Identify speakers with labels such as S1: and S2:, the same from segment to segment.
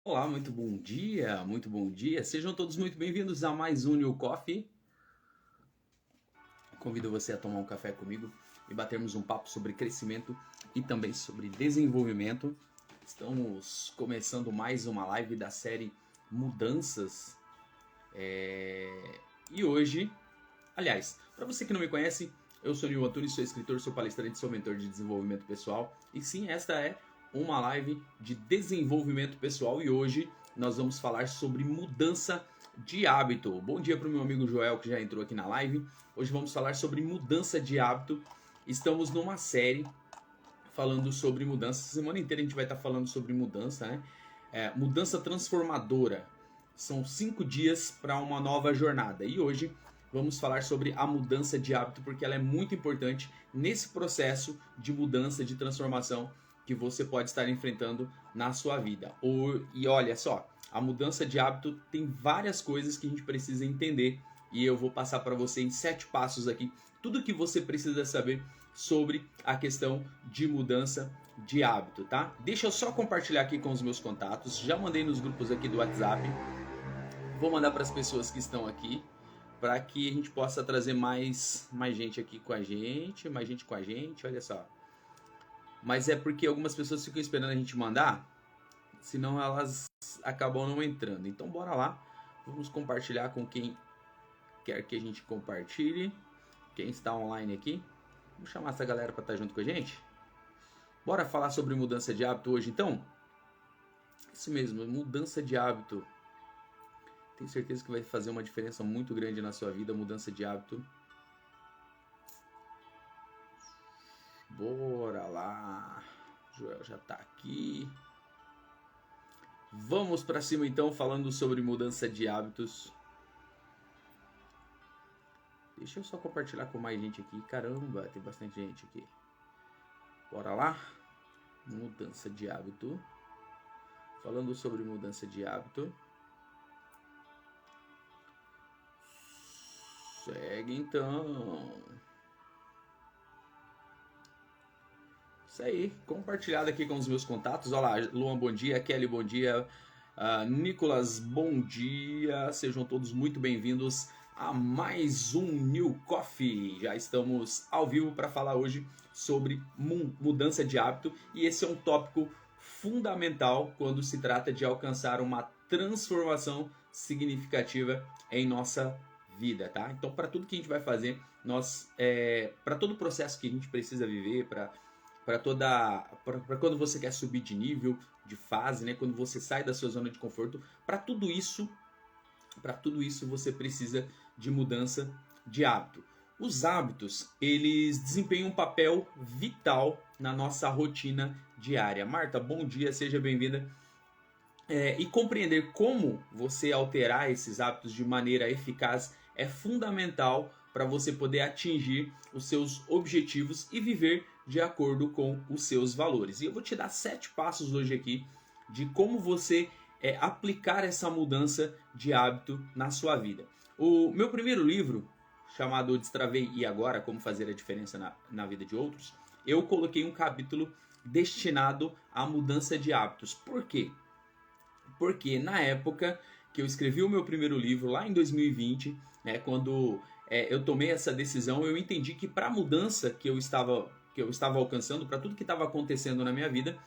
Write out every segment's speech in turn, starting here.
S1: Olá, muito bom dia, muito bom dia. Sejam todos muito bem-vindos a mais um New Coffee. Convido você a tomar um café comigo e batermos um papo sobre crescimento e também sobre desenvolvimento. Estamos começando mais uma live da série Mudanças. E hoje, aliás, para você que não me conhece, eu sou Nil Antunes, sou escritor, sou palestrante, sou mentor de desenvolvimento pessoal. E sim, esta é uma live de desenvolvimento pessoal e hoje nós vamos falar sobre mudança de hábito. Bom dia para o meu amigo Joel que já entrou aqui na live. Hoje vamos falar sobre mudança de hábito. Estamos numa série falando sobre mudança. Essa semana inteira a gente vai estar falando sobre mudança, né? Mudança transformadora. São 5 dias para uma nova jornada. E hoje vamos falar sobre a mudança de hábito, porque ela é muito importante nesse processo de mudança, de transformação que você pode estar enfrentando na sua vida. E olha só, a mudança de hábito tem várias coisas que a gente precisa entender e eu vou passar para você em 7 passos aqui tudo que você precisa saber sobre a questão de mudança de hábito, tá? Deixa eu só compartilhar aqui com os meus contatos. Já mandei nos grupos aqui do WhatsApp. Vou mandar para as pessoas que estão aqui para que a gente possa trazer mais gente aqui com a gente, mais gente com a gente, olha só. Mas é porque algumas pessoas ficam esperando a gente mandar, senão elas acabam não entrando. Então bora lá, vamos compartilhar com quem quer que a gente compartilhe, quem está online aqui. Vamos chamar essa galera para estar junto com a gente? Bora falar sobre mudança de hábito hoje então? Isso mesmo, mudança de hábito. Tenho certeza que vai fazer uma diferença muito grande na sua vida, mudança de hábito. Bora lá. Joel já tá aqui. Vamos para cima então, falando sobre mudança de hábitos. Deixa eu só compartilhar com mais gente aqui. Caramba, tem bastante gente aqui. Bora lá. Mudança de hábito. Falando sobre mudança de hábito. Segue então. Isso aí, compartilhado aqui com os meus contatos. Olha lá, Luan, bom dia. Kelly, bom dia. Nicolas, bom dia. Sejam todos muito bem-vindos a mais um New Coffee. Já estamos ao vivo para falar hoje sobre mudança de hábito e esse é um tópico fundamental quando se trata de alcançar uma transformação significativa em nossa vida, tá? Então, para tudo que a gente vai fazer, para todo o processo que a gente precisa viver, para quando você quer subir de nível, de fase, né? Quando você sai da sua zona de conforto, para tudo isso você precisa de mudança de hábito. Os hábitos, eles desempenham um papel vital na nossa rotina diária. Marta, bom dia, seja bem-vinda. E compreender como você alterar esses hábitos de maneira eficaz é fundamental para você poder atingir os seus objetivos e viver de acordo com os seus valores. E eu vou te dar 7 passos hoje aqui de como você aplicar essa mudança de hábito na sua vida. O meu primeiro livro, chamado Destravei e Agora, Como Fazer a Diferença na Vida de Outros, eu coloquei um capítulo destinado à mudança de hábitos. Por quê? Porque na época que eu escrevi o meu primeiro livro, lá em 2020, né, quando eu tomei essa decisão, eu entendi que para a mudança que eu estava alcançando, para tudo que estava acontecendo na minha vida,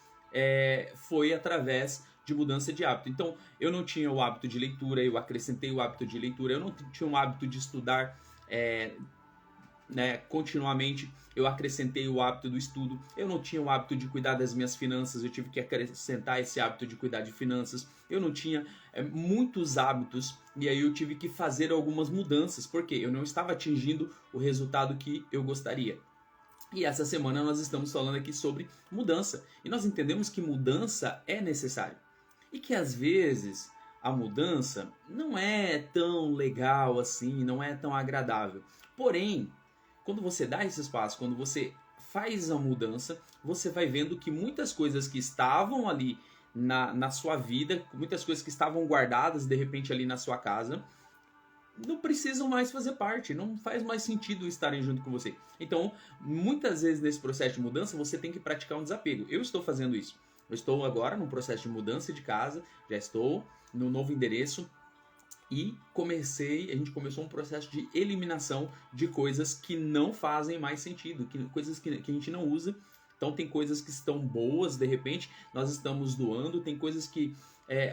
S1: foi através de mudança de hábito. Então, eu não tinha o hábito de leitura, eu acrescentei o hábito de leitura, eu não tinha o hábito de estudar continuamente, eu acrescentei o hábito do estudo, eu não tinha o hábito de cuidar das minhas finanças, eu tive que acrescentar esse hábito de cuidar de finanças, eu não tinha muitos hábitos e aí eu tive que fazer algumas mudanças, porque eu não estava atingindo o resultado que eu gostaria. E essa semana nós estamos falando aqui sobre mudança, e nós entendemos que mudança é necessária, e que às vezes a mudança não é tão legal assim, não é tão agradável, porém, quando você dá esse espaço, quando você faz a mudança, você vai vendo que muitas coisas que estavam ali na sua vida, muitas coisas que estavam guardadas de repente ali na sua casa, não precisam mais fazer parte, não faz mais sentido estarem junto com você. Então, muitas vezes nesse processo de mudança, você tem que praticar um desapego. Eu estou fazendo isso. Eu estou agora num processo de mudança de casa, já estou no novo endereço e a gente começou um processo de eliminação de coisas que não fazem mais sentido, coisas que a gente não usa. Então tem coisas que estão boas, de repente nós estamos doando, tem coisas que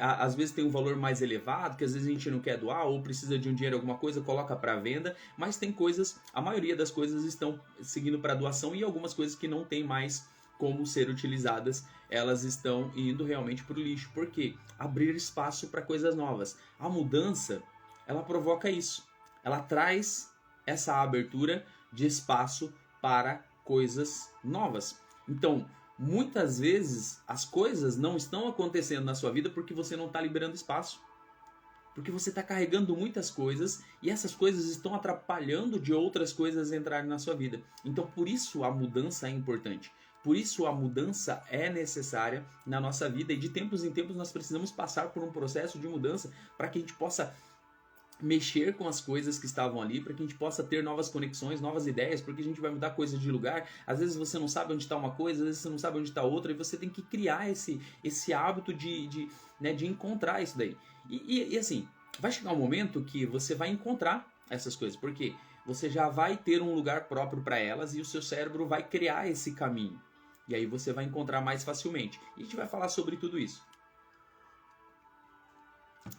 S1: às vezes tem um valor mais elevado, que às vezes a gente não quer doar ou precisa de um dinheiro, alguma coisa, coloca para venda, mas tem coisas, a maioria das coisas estão seguindo para doação e algumas coisas que não tem mais como ser utilizadas, elas estão indo realmente para o lixo. Por quê? Abrir espaço para coisas novas. A mudança, ela provoca isso. Ela traz essa abertura de espaço para coisas novas. Então, muitas vezes as coisas não estão acontecendo na sua vida porque você não está liberando espaço. Porque você está carregando muitas coisas e essas coisas estão atrapalhando de outras coisas entrarem na sua vida. Então, por isso a mudança é importante. Por isso a mudança é necessária na nossa vida e de tempos em tempos nós precisamos passar por um processo de mudança para que a gente possa mexer com as coisas que estavam ali, para que a gente possa ter novas conexões, novas ideias, porque a gente vai mudar coisas de lugar. Às vezes você não sabe onde está uma coisa, às vezes você não sabe onde está outra, e você tem que criar esse hábito de encontrar isso daí. E assim, vai chegar um momento que você vai encontrar essas coisas, porque você já vai ter um lugar próprio para elas e o seu cérebro vai criar esse caminho. E aí você vai encontrar mais facilmente. E a gente vai falar sobre tudo isso.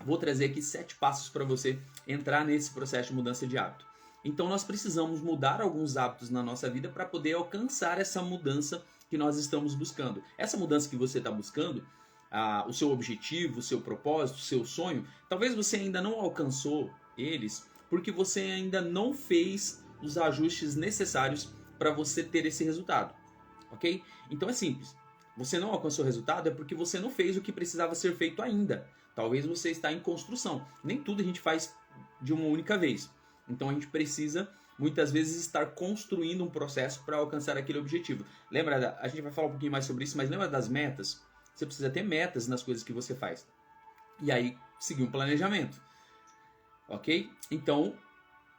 S1: Vou trazer aqui 7 passos para você entrar nesse processo de mudança de hábito. Então nós precisamos mudar alguns hábitos na nossa vida para poder alcançar essa mudança que nós estamos buscando. Essa mudança que você está buscando, o seu objetivo, o seu propósito, o seu sonho, talvez você ainda não alcançou eles porque você ainda não fez os ajustes necessários para você ter esse resultado. Ok? Então é simples. Você não alcançou o resultado é porque você não fez o que precisava ser feito ainda. Talvez você está em construção. Nem tudo a gente faz de uma única vez. Então a gente precisa, muitas vezes, estar construindo um processo para alcançar aquele objetivo. Lembra, a gente vai falar um pouquinho mais sobre isso, mas lembra das metas? Você precisa ter metas nas coisas que você faz. E aí, seguir um planejamento. Ok? Então,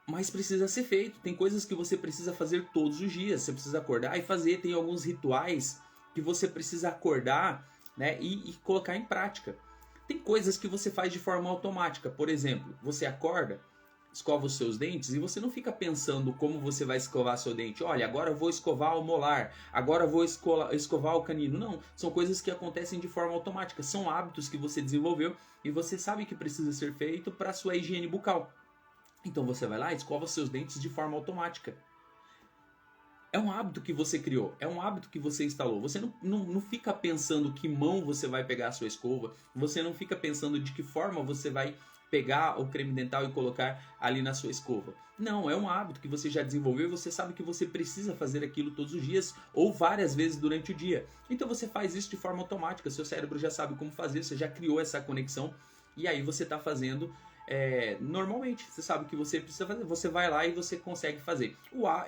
S1: mas precisa ser feito. Tem coisas que você precisa fazer todos os dias. Você precisa acordar e fazer. Tem alguns rituais que você precisa acordar, né, e colocar em prática. Tem coisas que você faz de forma automática. Por exemplo, você acorda, escova os seus dentes e você não fica pensando como você vai escovar seu dente. Olha, agora eu vou escovar o molar, agora eu vou escovar o canino. Não, são coisas que acontecem de forma automática. São hábitos que você desenvolveu e você sabe que precisa ser feito para a sua higiene bucal. Então você vai lá e escova seus dentes de forma automática. É um hábito que você criou, é um hábito que você instalou. Você não fica pensando que mão você vai pegar a sua escova, você não fica pensando de que forma você vai pegar o creme dental e colocar ali na sua escova. Não, é um hábito que você já desenvolveu e você sabe que você precisa fazer aquilo todos os dias ou várias vezes durante o dia. Então você faz isso de forma automática, seu cérebro já sabe como fazer, você já criou essa conexão e aí você está fazendo normalmente. Você sabe o que você precisa fazer, você vai lá e você consegue fazer.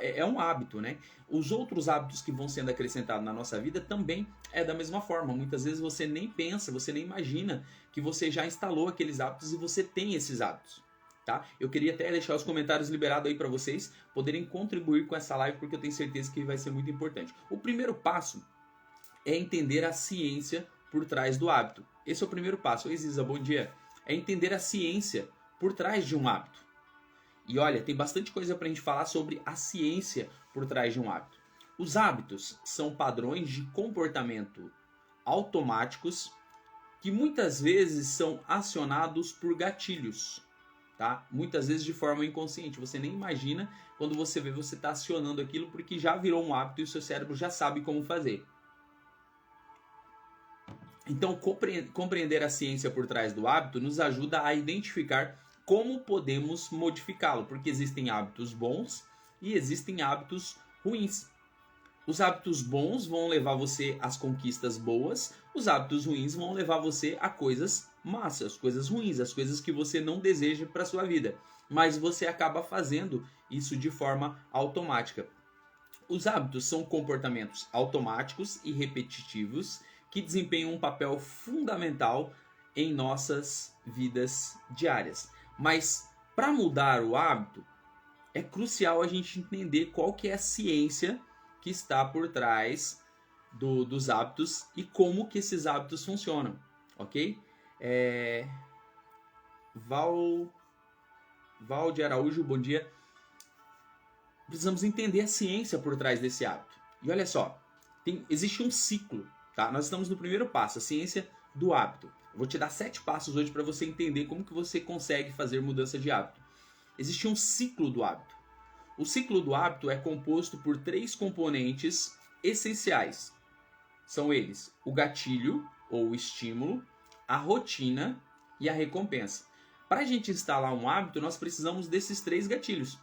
S1: É um hábito, né? Os outros hábitos que vão sendo acrescentados na nossa vida também é da mesma forma. Muitas vezes você nem pensa, você nem imagina que você já instalou aqueles hábitos e você tem esses hábitos. Tá? Eu queria até deixar os comentários liberados aí para vocês poderem contribuir com essa live, porque eu tenho certeza que vai ser muito importante. O primeiro passo é entender a ciência por trás do hábito. Esse é o primeiro passo. Oi, Ziza, bom dia. É entender a ciência por trás de um hábito. E olha, tem bastante coisa para a gente falar sobre a ciência por trás de um hábito. Os hábitos são padrões de comportamento automáticos que muitas vezes são acionados por gatilhos, tá? Muitas vezes de forma inconsciente. Você nem imagina, quando você vê, você está acionando aquilo porque já virou um hábito e o seu cérebro já sabe como fazer. Então, compreender a ciência por trás do hábito nos ajuda a identificar como podemos modificá-lo, porque existem hábitos bons e existem hábitos ruins. Os hábitos bons vão levar você às conquistas boas, os hábitos ruins vão levar você a coisas más, as coisas ruins, as coisas que você não deseja para a sua vida, mas você acaba fazendo isso de forma automática. Os hábitos são comportamentos automáticos e repetitivos que desempenham um papel fundamental em nossas vidas diárias. Mas para mudar o hábito, é crucial a gente entender qual que é a ciência que está por trás dos hábitos e como que esses hábitos funcionam, ok? Val de Araújo, bom dia. Precisamos entender a ciência por trás desse hábito. E olha só, existe um ciclo, tá? Nós estamos no primeiro passo, a ciência do hábito. Eu vou te dar 7 passos hoje para você entender como que você consegue fazer mudança de hábito. Existe um ciclo do hábito. O ciclo do hábito é composto por 3 componentes essenciais. São eles: o gatilho ou o estímulo, a rotina e a recompensa. Para a gente instalar um hábito, nós precisamos desses 3 gatilhos.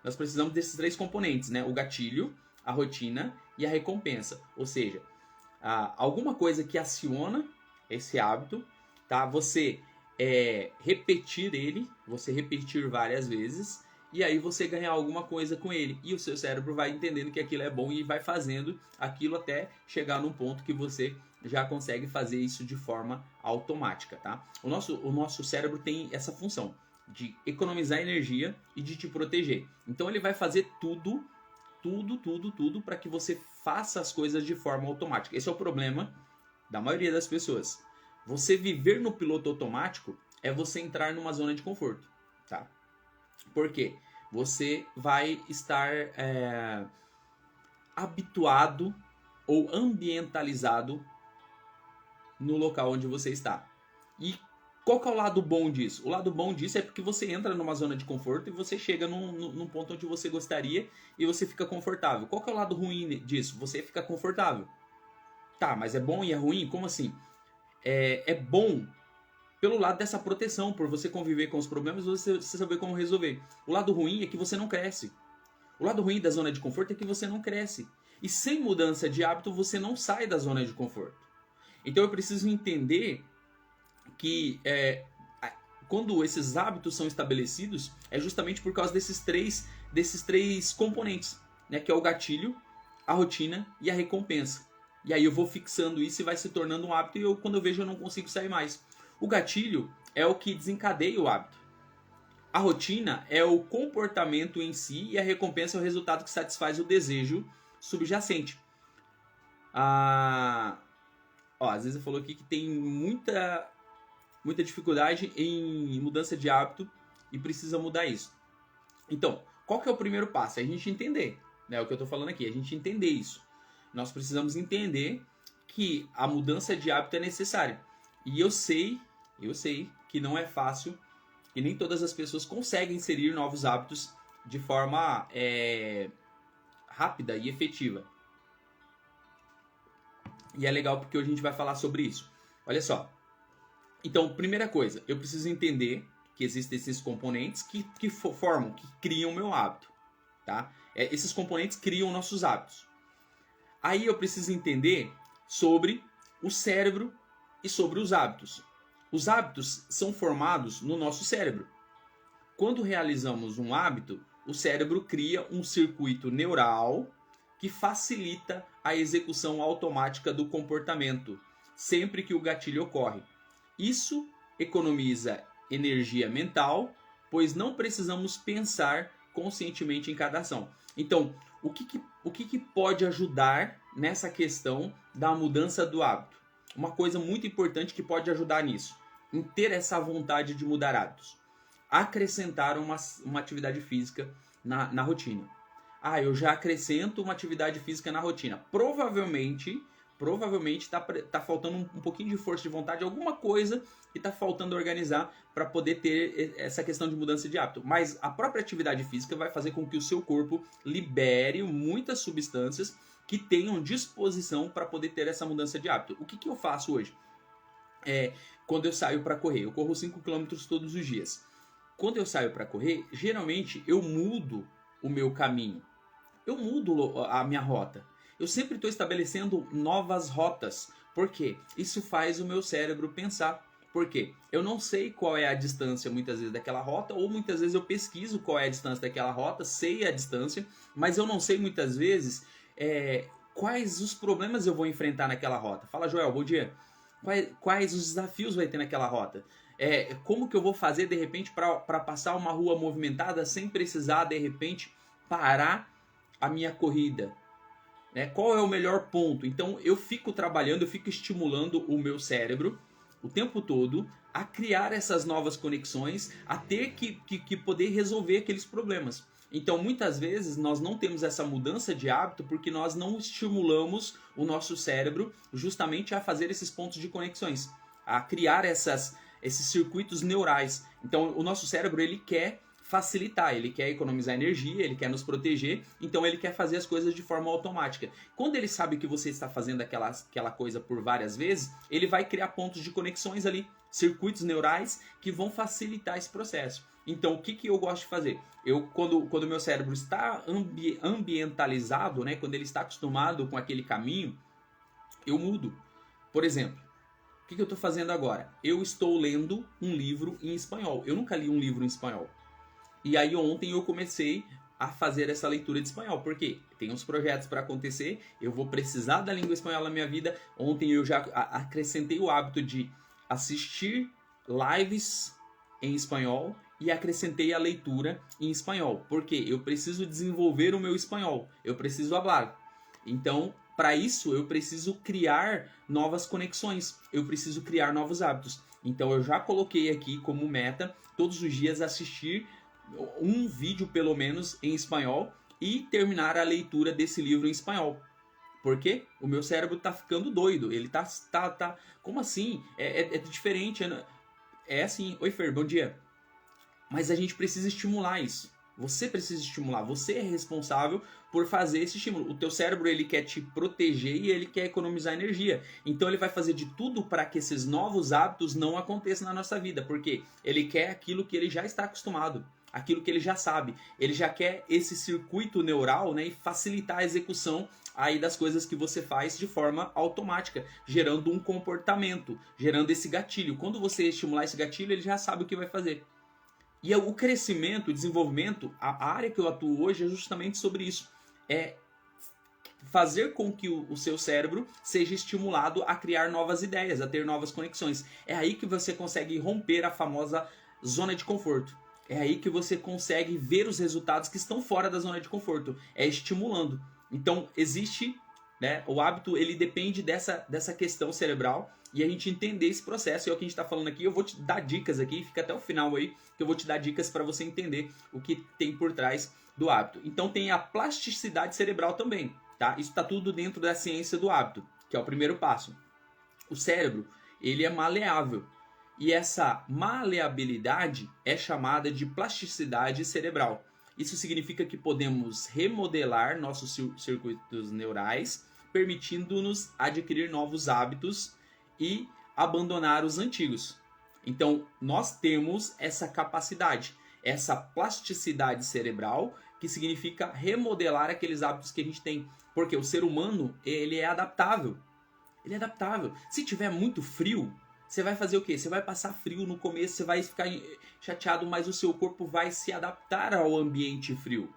S1: Nós precisamos desses 3 componentes, né? O gatilho, a rotina e a recompensa. Ou seja, alguma coisa que aciona esse hábito, tá? Você repetir ele, você repetir várias vezes, e aí você ganhar alguma coisa com ele. E o seu cérebro vai entendendo que aquilo é bom e vai fazendo aquilo até chegar num ponto que você já consegue fazer isso de forma automática, tá? O nosso cérebro tem essa função de economizar energia e de te proteger. Então ele vai fazer tudo para que você faça as coisas de forma automática. Esse é o problema da maioria das pessoas. Você viver no piloto automático é você entrar numa zona de conforto, tá? Por quê? Você vai estar habituado ou ambientalizado no local onde você está. E qual que é o lado bom disso? O lado bom disso é porque você entra numa zona de conforto e você chega num ponto onde você gostaria e você fica confortável. Qual que é o lado ruim disso? Você fica confortável. Tá, mas é bom e é ruim? Como assim? É bom pelo lado dessa proteção, por você conviver com os problemas e você saber como resolver. O lado ruim é que você não cresce. O lado ruim da zona de conforto é que você não cresce. E sem mudança de hábito, você não sai da zona de conforto. Então eu preciso entender que quando esses hábitos são estabelecidos, é justamente por causa desses três componentes, né? Que é o gatilho, a rotina e a recompensa. E aí eu vou fixando isso e vai se tornando um hábito e quando eu vejo eu não consigo sair mais. O gatilho é o que desencadeia o hábito. A rotina é o comportamento em si e a recompensa é o resultado que satisfaz o desejo subjacente. Às vezes ele falou aqui que tem muita dificuldade em mudança de hábito e precisa mudar isso. Então, qual que é o primeiro passo? É a gente entender, né? O que eu estou falando aqui, a gente entender isso. Nós precisamos entender que a mudança de hábito é necessária. E eu sei que não é fácil e nem todas as pessoas conseguem inserir novos hábitos de forma rápida e efetiva. E é legal porque hoje a gente vai falar sobre isso. Olha só. Então, primeira coisa, eu preciso entender que existem esses componentes que criam o meu hábito. Tá? Esses componentes criam nossos hábitos. Aí eu preciso entender sobre o cérebro e sobre os hábitos. Os hábitos são formados no nosso cérebro. Quando realizamos um hábito, o cérebro cria um circuito neural que facilita a execução automática do comportamento, sempre que o gatilho ocorre. Isso economiza energia mental, pois não precisamos pensar conscientemente em cada ação. Então, o que pode ajudar nessa questão da mudança do hábito? Uma coisa muito importante que pode ajudar nisso, em ter essa vontade de mudar hábitos. Acrescentar uma atividade física na rotina. Eu já acrescento uma atividade física na rotina. Provavelmente está faltando um pouquinho de força de vontade, alguma coisa que está faltando organizar para poder ter essa questão de mudança de hábito. Mas a própria atividade física vai fazer com que o seu corpo libere muitas substâncias que tenham disposição para poder ter essa mudança de hábito. O que eu faço hoje? Quando eu saio para correr, eu corro 5 km todos os dias. Quando eu saio para correr, geralmente eu mudo o meu caminho. Eu mudo a minha rota. Eu sempre estou estabelecendo novas rotas. Por quê? Isso faz o meu cérebro pensar. Por quê? Eu não sei qual é a distância muitas vezes daquela rota, ou muitas vezes eu pesquiso qual é a distância daquela rota, sei a distância, mas eu não sei muitas vezes quais os problemas eu vou enfrentar naquela rota. Fala, Joel, bom dia. Quais os desafios vai ter naquela rota? Como que eu vou fazer de repente para passar uma rua movimentada sem precisar de repente parar a minha corrida? né? Qual é o melhor ponto? Então eu fico trabalhando, eu fico estimulando o meu cérebro o tempo todo a criar essas novas conexões, a ter que poder resolver aqueles problemas. Então muitas vezes nós não temos essa mudança de hábito porque nós não estimulamos o nosso cérebro justamente a fazer esses pontos de conexões, a criar esses circuitos neurais. Então o nosso cérebro ele quer facilitar, ele quer economizar energia, ele quer nos proteger, então ele quer fazer as coisas de forma automática. Quando ele sabe que você está fazendo aquela coisa por várias vezes, ele vai criar pontos de conexões ali, circuitos neurais que vão facilitar esse processo. Então o que eu gosto de fazer? Quando o meu cérebro está ambientalizado, né, quando ele está acostumado com aquele caminho, eu mudo. Por exemplo, o que eu estou fazendo agora? Eu estou lendo um livro em espanhol. Eu nunca li um livro em espanhol. E aí ontem eu comecei a fazer essa leitura de espanhol, porque tem uns projetos para acontecer, eu vou precisar da língua espanhola na minha vida. Ontem eu já acrescentei o hábito de assistir lives em espanhol e acrescentei a leitura em espanhol, porque eu preciso desenvolver o meu espanhol, eu preciso falar. Então, para isso, eu preciso criar novas conexões, eu preciso criar novos hábitos. Então, eu já coloquei aqui como meta, todos os dias assistir um vídeo pelo menos em espanhol e terminar a leitura desse livro em espanhol. Porque o meu cérebro tá ficando doido. Ele tá como assim? É diferente. É assim. Oi, Fer, bom dia. Mas a gente precisa estimular isso. Você precisa estimular. Você é responsável por fazer esse estímulo. O teu cérebro ele quer te proteger e ele quer economizar energia. Então ele vai fazer de tudo para que esses novos hábitos não aconteçam na nossa vida. Porque ele quer aquilo que ele já está acostumado. Aquilo que ele já sabe. Ele já quer esse circuito neural, né, e facilitar a execução aí das coisas que você faz de forma automática, gerando um comportamento, gerando esse gatilho. Quando você estimular esse gatilho, ele já sabe o que vai fazer. E o crescimento, o desenvolvimento, a área que eu atuo hoje é justamente sobre isso. É fazer com que o seu cérebro seja estimulado a criar novas ideias, a ter novas conexões. É aí que você consegue romper a famosa zona de conforto. É aí que você consegue ver os resultados que estão fora da zona de conforto. É estimulando. Então, existe, né, o hábito, ele depende dessa questão cerebral e a gente entender esse processo. É o que a gente está falando aqui. Eu vou te dar dicas aqui, fica até o final aí, que eu vou te dar dicas para você entender o que tem por trás do hábito. Então, tem a plasticidade cerebral também, tá? Isso está tudo dentro da ciência do hábito, que é o primeiro passo. O cérebro, ele é maleável. E essa maleabilidade é chamada de plasticidade cerebral. Isso significa que podemos remodelar nossos circuitos neurais, permitindo-nos adquirir novos hábitos e abandonar os antigos. Então, nós temos essa capacidade, essa plasticidade cerebral, que significa remodelar aqueles hábitos que a gente tem. Porque o ser humano, ele é adaptável. Ele é adaptável. Se tiver muito frio, você vai fazer o quê? Você vai passar frio no começo, você vai ficar chateado, mas o seu corpo vai se adaptar ao ambiente frio.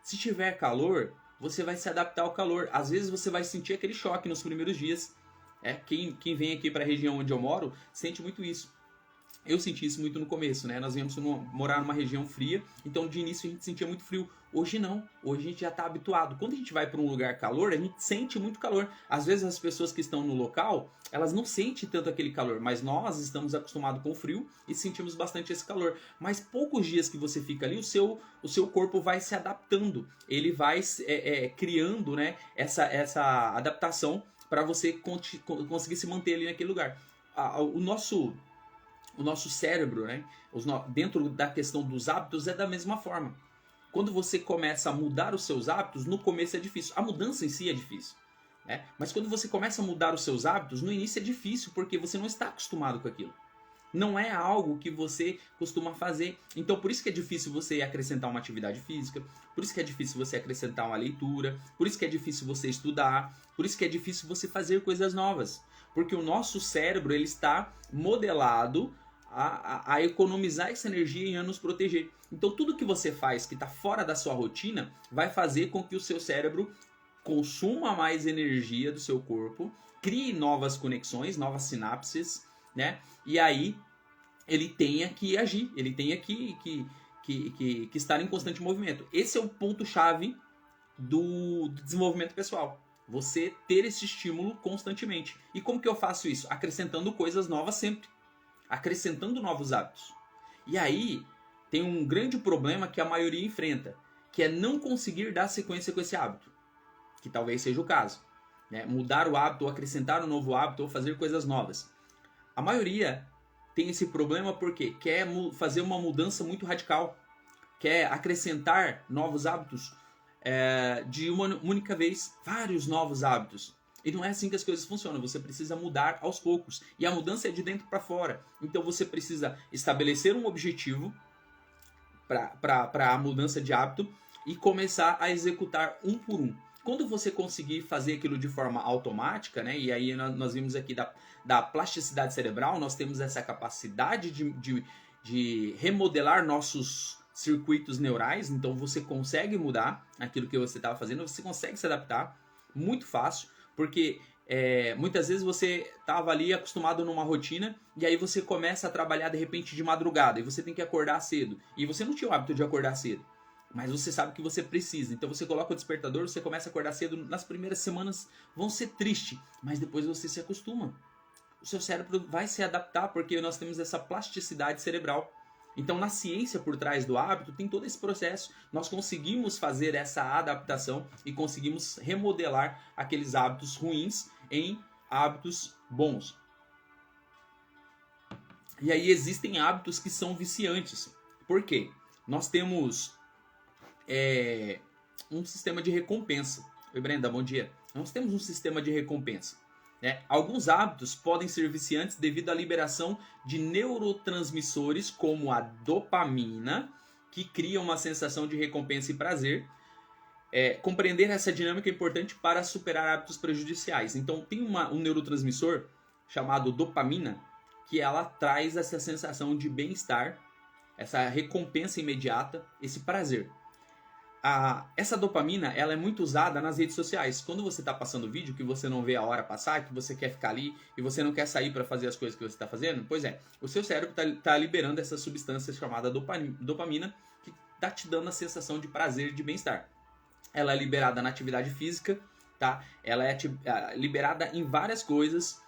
S1: Se tiver calor, você vai se adaptar ao calor. Às vezes você vai sentir aquele choque nos primeiros dias. Quem vem aqui para a região onde eu moro, sente muito isso. Eu senti isso muito no começo, né? Nós viemos morar numa região fria, então de início a gente sentia muito frio. Hoje não, hoje a gente já está habituado. Quando a gente vai para um lugar calor, a gente sente muito calor. Às vezes as pessoas que estão no local, elas não sentem tanto aquele calor, mas nós estamos acostumados com o frio e sentimos bastante esse calor. Mas poucos dias que você fica ali, o seu corpo vai se adaptando. Ele vai criando, né, essa adaptação para você conseguir se manter ali naquele lugar. O nosso cérebro, né, dentro da questão dos hábitos, é da mesma forma. Quando você começa a mudar os seus hábitos, no começo é difícil. A mudança em si é difícil, né? Mas quando você começa a mudar os seus hábitos, no início é difícil, porque você não está acostumado com aquilo. Não é algo que você costuma fazer. Então, por isso que é difícil você acrescentar uma atividade física, por isso que é difícil você acrescentar uma leitura, por isso que é difícil você estudar, por isso que é difícil você fazer coisas novas. Porque o nosso cérebro, ele está modelado a economizar essa energia e a nos proteger. Então tudo que você faz que está fora da sua rotina vai fazer com que o seu cérebro consuma mais energia do seu corpo, crie novas conexões, novas sinapses, né? E aí ele tenha que agir, ele tenha que estar em constante movimento. Esse é o ponto-chave do desenvolvimento pessoal. Você ter esse estímulo constantemente. E como que eu faço isso? Acrescentando coisas novas sempre. Acrescentando novos hábitos. E aí tem um grande problema que a maioria enfrenta, que é não conseguir dar sequência com esse hábito. Que talvez seja o caso. Né? Mudar o hábito, ou acrescentar um novo hábito, ou fazer coisas novas. A maioria tem esse problema porque quer fazer uma mudança muito radical. Quer acrescentar novos hábitos de uma única vez. Vários novos hábitos. E não é assim que as coisas funcionam. Você precisa mudar aos poucos. E a mudança é de dentro para fora. Então você precisa estabelecer um objetivo para a mudança de hábito e começar a executar um por um. Quando você conseguir fazer aquilo de forma automática, né, e aí nós vimos aqui da plasticidade cerebral, nós temos essa capacidade de remodelar nossos circuitos neurais, então você consegue mudar aquilo que você estava fazendo, você consegue se adaptar muito fácil, porque muitas vezes você estava ali acostumado numa rotina e aí você começa a trabalhar de repente de madrugada e você tem que acordar cedo, e você não tinha o hábito de acordar cedo. Mas você sabe que você precisa. Então você coloca o despertador, você começa a acordar cedo. Nas primeiras semanas vão ser tristes, mas depois você se acostuma. O seu cérebro vai se adaptar porque nós temos essa plasticidade cerebral. Então na ciência por trás do hábito tem todo esse processo. Nós conseguimos fazer essa adaptação e conseguimos remodelar aqueles hábitos ruins em hábitos bons. E aí existem hábitos que são viciantes. Por quê? Nós temos um sistema de recompensa. Oi, Brenda, bom dia. Nós temos um sistema de recompensa. Né? Alguns hábitos podem ser viciantes devido à liberação de neurotransmissores como a dopamina, que cria uma sensação de recompensa e prazer. Compreender essa dinâmica é importante para superar hábitos prejudiciais. Então tem um neurotransmissor chamado dopamina, que ela traz essa sensação de bem-estar, essa recompensa imediata, esse prazer. Essa dopamina ela é muito usada nas redes sociais. Quando você está passando vídeo, que você não vê a hora passar, que você quer ficar ali e você não quer sair para fazer as coisas que você está fazendo, pois o seu cérebro está liberando essa substância chamada dopamina, que está te dando a sensação de prazer, de bem-estar. Ela é liberada na atividade física, tá? Ela é liberada em várias coisas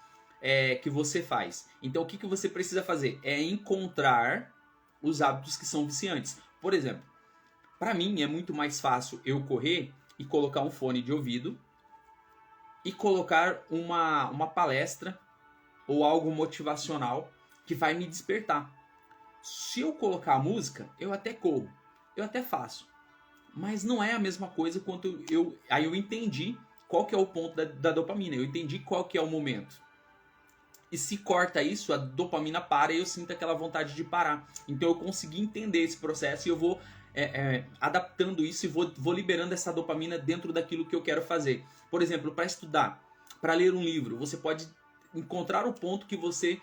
S1: que você faz. Então o que você precisa fazer? É encontrar os hábitos que são viciantes. Por exemplo, para mim é muito mais fácil eu correr e colocar um fone de ouvido e colocar uma palestra ou algo motivacional que vai me despertar. Se eu colocar a música, eu até corro, eu até faço. Mas não é a mesma coisa quanto aí eu entendi qual que é o ponto da dopamina, eu entendi qual que é o momento. E se corta isso, a dopamina para e eu sinto aquela vontade de parar. Então eu consegui entender esse processo e eu vou adaptando isso e vou liberando essa dopamina dentro daquilo que eu quero fazer. Por exemplo, para estudar, para ler um livro, você pode encontrar o ponto que você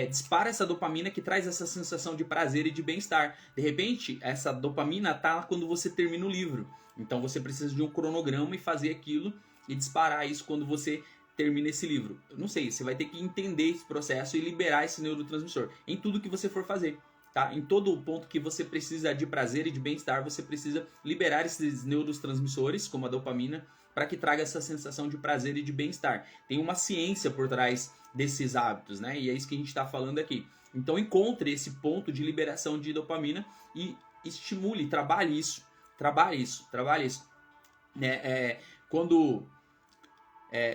S1: dispara essa dopamina que traz essa sensação de prazer e de bem-estar. De repente, essa dopamina está quando você termina o livro. Então você precisa de um cronograma e fazer aquilo e disparar isso quando você termina esse livro. Eu não sei, você vai ter que entender esse processo e liberar esse neurotransmissor em tudo que você for fazer. Tá? Em todo o ponto que você precisa de prazer e de bem-estar, você precisa liberar esses neurotransmissores, como a dopamina, para que traga essa sensação de prazer e de bem-estar. Tem uma ciência por trás desses hábitos, né? E é isso que a gente está falando aqui. Então encontre esse ponto de liberação de dopamina e estimule, trabalhe isso.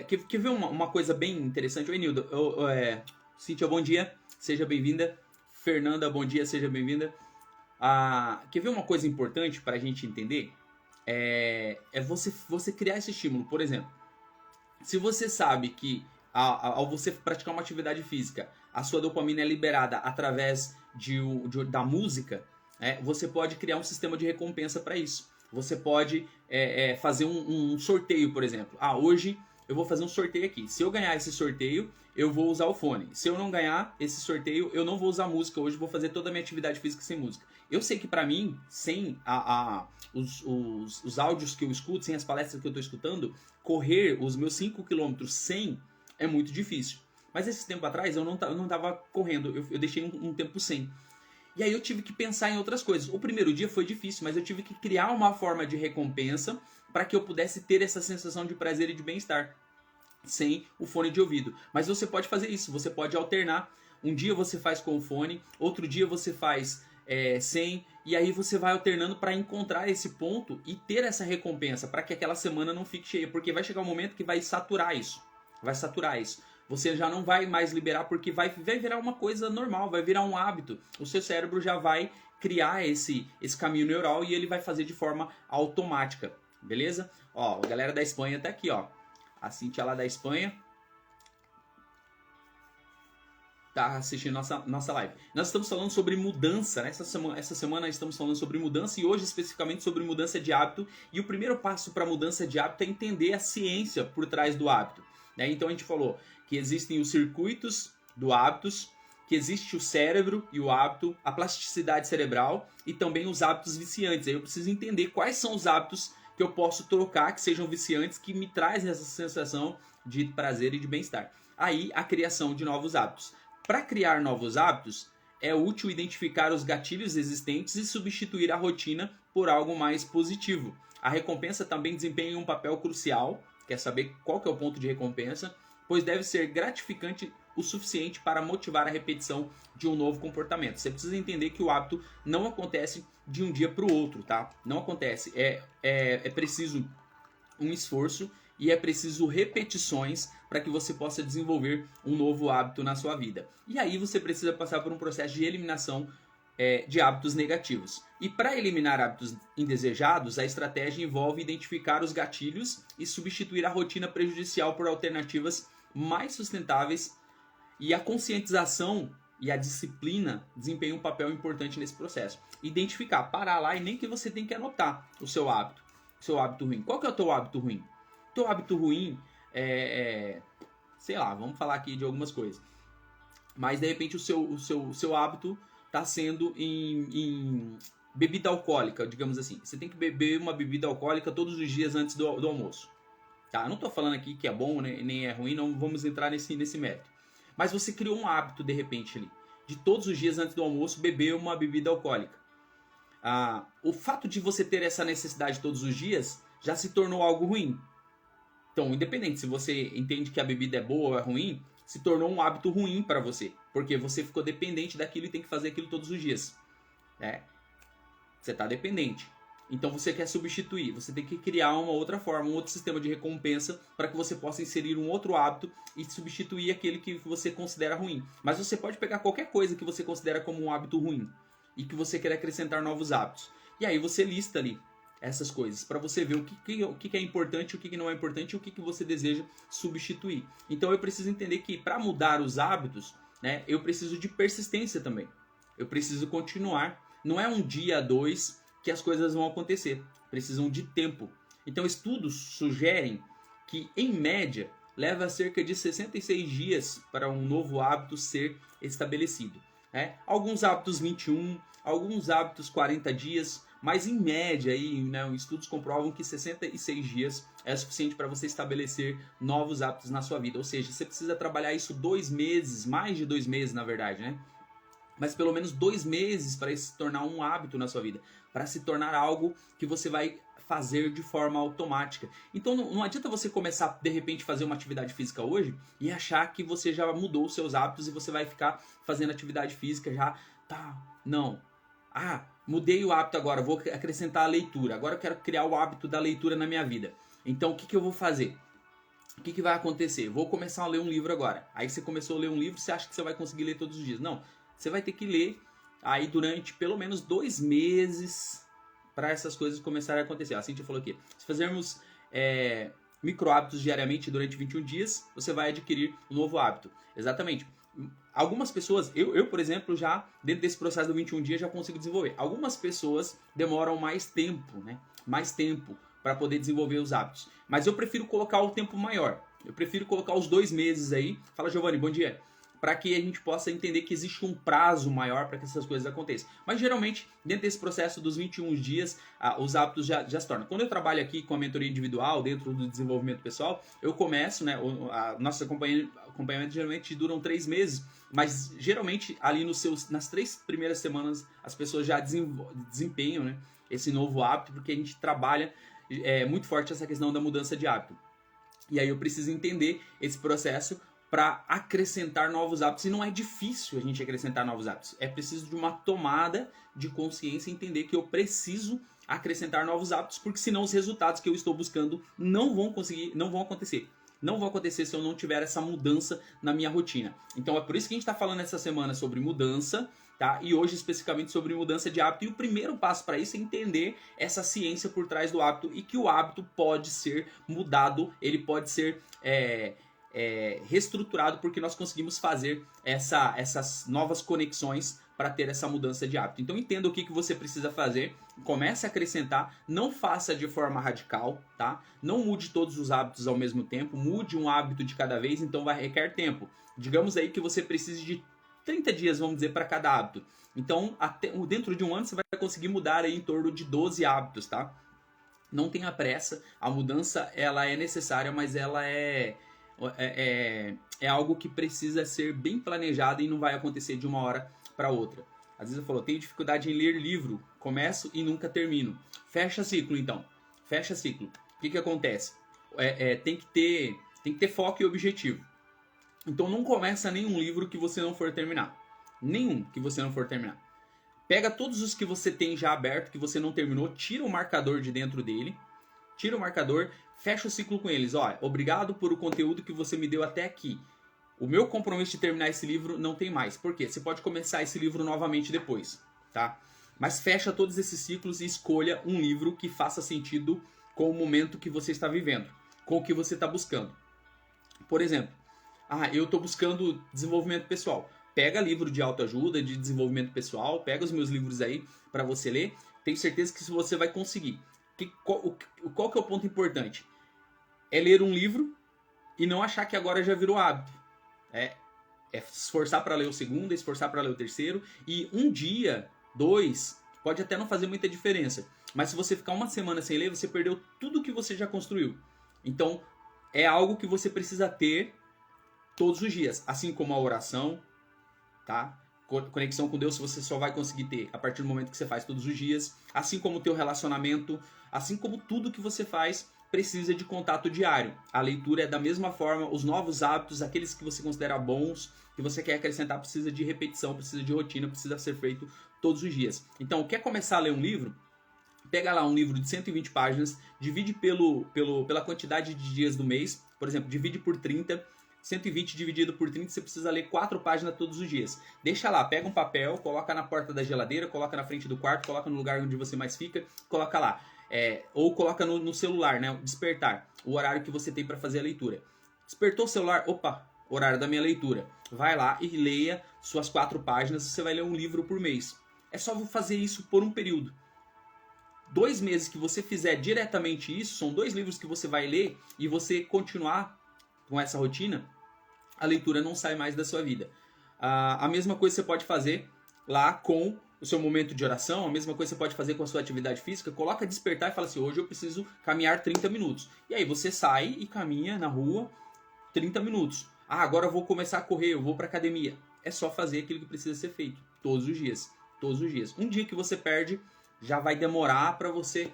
S1: Quer ver uma coisa bem interessante? Oi, Nildo. Cíntia, bom dia. Seja bem-vinda. Fernanda, bom dia, seja bem-vinda. Quer ver uma coisa importante para a gente entender? Você criar esse estímulo. Por exemplo, se você sabe que ao você praticar uma atividade física, a sua dopamina é liberada através da música, você pode criar um sistema de recompensa para isso. Você pode fazer um sorteio, por exemplo. Hoje eu vou fazer um sorteio aqui. Se eu ganhar esse sorteio, eu vou usar o fone. Se eu não ganhar esse sorteio, eu não vou usar música. Hoje eu vou fazer toda a minha atividade física sem música. Eu sei que para mim, sem os áudios que eu escuto, sem as palestras que eu estou escutando, correr os meus 5 km sem é muito difícil. Mas esse tempo atrás eu não estava correndo, eu deixei um tempo sem. E aí eu tive que pensar em outras coisas. O primeiro dia foi difícil, mas eu tive que criar uma forma de recompensa para que eu pudesse ter essa sensação de prazer e de bem-estar sem o fone de ouvido. Mas você pode fazer isso, você pode alternar. Um dia você faz com o fone, outro dia você faz sem, e aí você vai alternando para encontrar esse ponto e ter essa recompensa, para que aquela semana não fique cheia, porque vai chegar um momento que vai saturar isso. Vai saturar isso. Você já não vai mais liberar, porque vai virar uma coisa normal, vai virar um hábito. O seu cérebro já vai criar esse caminho neural e ele vai fazer de forma automática, beleza? Ó, a galera da Espanha tá aqui, ó. A Cintia lá da Espanha tá assistindo nossa live. Nós estamos falando sobre mudança, né? Essa semana estamos falando sobre mudança e hoje especificamente sobre mudança de hábito. E o primeiro passo para mudança de hábito é entender a ciência por trás do hábito, né? Então a gente falou que existem os circuitos do hábitos, que existe o cérebro e o hábito, a plasticidade cerebral e também os hábitos viciantes. Aí eu preciso entender quais são os hábitos que eu posso trocar, que sejam viciantes, que me trazem essa sensação de prazer e de bem-estar. Aí a criação de novos hábitos. Para criar novos hábitos, é útil identificar os gatilhos existentes e substituir a rotina por algo mais positivo. A recompensa também desempenha um papel crucial, quer saber qual que é o ponto de recompensa, pois deve ser gratificante o suficiente para motivar a repetição de um novo comportamento. Você precisa entender que o hábito não acontece de um dia para o outro, tá? Não acontece. É preciso um esforço e é preciso repetições para que você possa desenvolver um novo hábito na sua vida. E aí você precisa passar por um processo de eliminação de hábitos negativos. E para eliminar hábitos indesejados, a estratégia envolve identificar os gatilhos e substituir a rotina prejudicial por alternativas mais sustentáveis, e a conscientização e a disciplina desempenham um papel importante nesse processo. Identificar, parar lá e nem que você tem que anotar o seu hábito ruim. Qual que é o teu hábito ruim? O teu hábito ruim sei lá, vamos falar aqui de algumas coisas. Mas de repente o seu hábito está sendo em bebida alcoólica, digamos assim. Você tem que beber uma bebida alcoólica todos os dias antes do almoço. Tá? Eu não estou falando aqui que é bom, né, nem é ruim, não vamos entrar nesse mérito. Mas você criou um hábito, de repente, ali, de todos os dias antes do almoço beber uma bebida alcoólica. O fato de você ter essa necessidade todos os dias já se tornou algo ruim. Então, independente se você entende que a bebida é boa ou é ruim, se tornou um hábito ruim para você. Porque você ficou dependente daquilo e tem que fazer aquilo todos os dias. Né? Você está dependente. Então você quer substituir, você tem que criar uma outra forma, um outro sistema de recompensa para que você possa inserir um outro hábito e substituir aquele que você considera ruim. Mas você pode pegar qualquer coisa que você considera como um hábito ruim e que você quer acrescentar novos hábitos. E aí você lista ali essas coisas para você ver o que é importante, o que não é importante e o que você deseja substituir. Então eu preciso entender que para mudar os hábitos, né, eu preciso de persistência também. Eu preciso continuar. Não é um dia, dois que as coisas vão acontecer, precisam de tempo. Então estudos sugerem que, em média, leva cerca de 66 dias para um novo hábito ser estabelecido. Alguns hábitos 21, alguns hábitos 40 dias, mas em média, aí, né, estudos comprovam que 66 dias é suficiente para você estabelecer novos hábitos na sua vida. Ou seja, você precisa trabalhar isso 2 meses, mais de 2 meses na verdade, né? Mas pelo menos 2 meses para isso se tornar um hábito na sua vida, para se tornar algo que você vai fazer de forma automática. Então não adianta você começar de repente fazer uma atividade física hoje e achar que você já mudou os seus hábitos e você vai ficar fazendo atividade física já, não. Mudei o hábito agora, vou acrescentar a leitura. Agora eu quero criar o hábito da leitura na minha vida. Então o que eu vou fazer? O que vai acontecer? Vou começar a ler um livro agora. Aí você começou a ler um livro, você acha que você vai conseguir ler todos os dias. Não. Você vai ter que ler aí durante pelo menos 2 meses para essas coisas começarem a acontecer. A Cintia falou aqui, se fizermos micro hábitos diariamente durante 21 dias, você vai adquirir um novo hábito. Exatamente. Algumas pessoas, eu por exemplo, já dentro desse processo do 21 dias já consigo desenvolver. Algumas pessoas demoram mais tempo, né? Mais tempo para poder desenvolver os hábitos. Mas eu prefiro colocar o tempo maior. Eu prefiro colocar os 2 meses aí. Fala, Giovanni, bom dia. Para que a gente possa entender que existe um prazo maior para que essas coisas aconteçam. Mas geralmente, dentro desse processo dos 21 dias, os hábitos já se tornam. Quando eu trabalho aqui com a mentoria individual, dentro do desenvolvimento pessoal, eu começo, né, nossos acompanhamentos geralmente duram 3 meses, mas geralmente ali nas 3 primeiras semanas as pessoas já desempenham, né, esse novo hábito, porque a gente trabalha muito forte essa questão da mudança de hábito. E aí eu preciso entender esse processo para acrescentar novos hábitos. E não é difícil a gente acrescentar novos hábitos. É preciso de uma tomada de consciência e entender que eu preciso acrescentar novos hábitos, porque senão os resultados que eu estou buscando não vão acontecer. Não vão acontecer se eu não tiver essa mudança na minha rotina. Então é por isso que a gente está falando essa semana sobre mudança, tá? E hoje especificamente sobre mudança de hábito. E o primeiro passo para isso é entender essa ciência por trás do hábito e que o hábito pode ser mudado, ele pode ser reestruturado, porque nós conseguimos fazer essas novas conexões para ter essa mudança de hábito. Então entenda o que você precisa fazer, comece a acrescentar, não faça de forma radical, tá? Não mude todos os hábitos ao mesmo tempo, mude um hábito de cada vez, então vai requer tempo. Digamos aí que você precise de 30 dias, vamos dizer, para cada hábito. Então, dentro de um ano você vai conseguir mudar aí em torno de 12 hábitos, tá? Não tenha pressa, a mudança ela é necessária, mas ela é algo que precisa ser bem planejado e não vai acontecer de uma hora para outra. Às vezes eu falo, tenho dificuldade em ler livro, começo e nunca termino. Fecha ciclo então, fecha ciclo. O que acontece? Tem que ter foco e objetivo. Então não começa nenhum livro que você não for terminar. Nenhum que você não for terminar. Pega todos os que você tem já aberto, que você não terminou, tira o marcador de dentro dele, tira o marcador, fecha o ciclo com eles. Olha, obrigado por o conteúdo que você me deu até aqui. O meu compromisso de terminar esse livro não tem mais. Por quê? Você pode começar esse livro novamente depois, tá? Mas fecha todos esses ciclos e escolha um livro que faça sentido com o momento que você está vivendo, com o que você está buscando. Por exemplo, eu estou buscando desenvolvimento pessoal. Pega livro de autoajuda, de desenvolvimento pessoal, pega os meus livros aí para você ler. Tenho certeza que você vai conseguir. Qual que é o ponto importante? É ler um livro e não achar que agora já virou hábito. É esforçar para ler o segundo, esforçar para ler o terceiro. E um dia, 2, pode até não fazer muita diferença. Mas se você ficar uma semana sem ler, você perdeu tudo que você já construiu. Então, é algo que você precisa ter todos os dias. Assim como a oração, tá? Conexão com Deus você só vai conseguir ter a partir do momento que você faz todos os dias. Assim como o teu relacionamento, assim como tudo que você faz precisa de contato diário. A leitura é da mesma forma, os novos hábitos, aqueles que você considera bons, que você quer acrescentar, precisa de repetição, precisa de rotina, precisa ser feito todos os dias. Então, quer começar a ler um livro? Pega lá um livro de 120 páginas, divide pela quantidade de dias do mês, por exemplo, divide por 30, 120 dividido por 30, você precisa ler 4 páginas todos os dias. Deixa lá, pega um papel, coloca na porta da geladeira, coloca na frente do quarto, coloca no lugar onde você mais fica, coloca lá. Ou coloca no celular, né? Despertar, o horário que você tem para fazer a leitura. Despertou o celular, opa, horário da minha leitura. Vai lá e leia suas 4 páginas, você vai ler um livro por mês. É só fazer isso por um período. 2 meses que você fizer diretamente isso, são 2 livros que você vai ler e você continuar com essa rotina, a leitura não sai mais da sua vida. A mesma coisa você pode fazer lá com o seu momento de oração, a mesma coisa você pode fazer com a sua atividade física, coloca despertar e fala assim, hoje eu preciso caminhar 30 minutos. E aí você sai e caminha na rua 30 minutos. Agora eu vou começar a correr, eu vou para academia. É só fazer aquilo que precisa ser feito, todos os dias. Todos os dias. Um dia que você perde, já vai demorar para você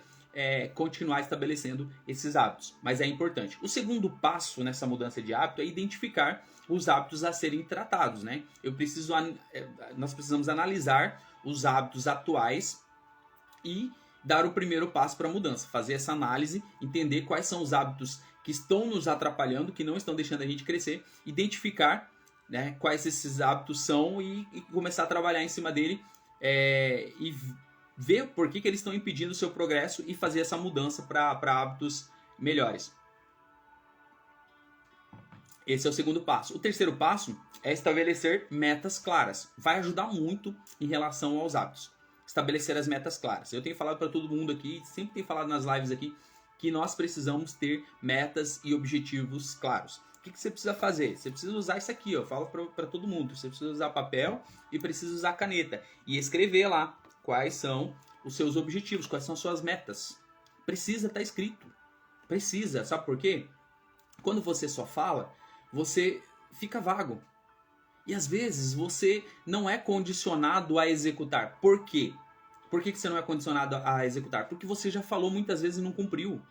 S1: continuar estabelecendo esses hábitos. Mas é importante. O segundo passo nessa mudança de hábito é identificar os hábitos a serem tratados, né? Nós precisamos analisar os hábitos atuais e dar o primeiro passo para a mudança. Fazer essa análise, entender quais são os hábitos que estão nos atrapalhando, que não estão deixando a gente crescer, identificar, né, quais esses hábitos são e começar a trabalhar em cima dele e ver por que eles estão impedindo o seu progresso e fazer essa mudança para hábitos melhores. Esse é o segundo passo. O terceiro passo é estabelecer metas claras. Vai ajudar muito em relação aos hábitos. Estabelecer as metas claras. Eu tenho falado para todo mundo aqui, sempre tenho falado nas lives aqui, que nós precisamos ter metas e objetivos claros. O que você precisa fazer? Você precisa usar isso aqui, eu falo para todo mundo. Você precisa usar papel e precisa usar caneta. E escrever lá quais são os seus objetivos, quais são as suas metas. Precisa estar escrito. Precisa. Sabe por quê? Quando você só fala, você fica vago. E às vezes você não é condicionado a executar. Por quê? Por que você não é condicionado a executar? Porque você já falou muitas vezes e não cumpriu.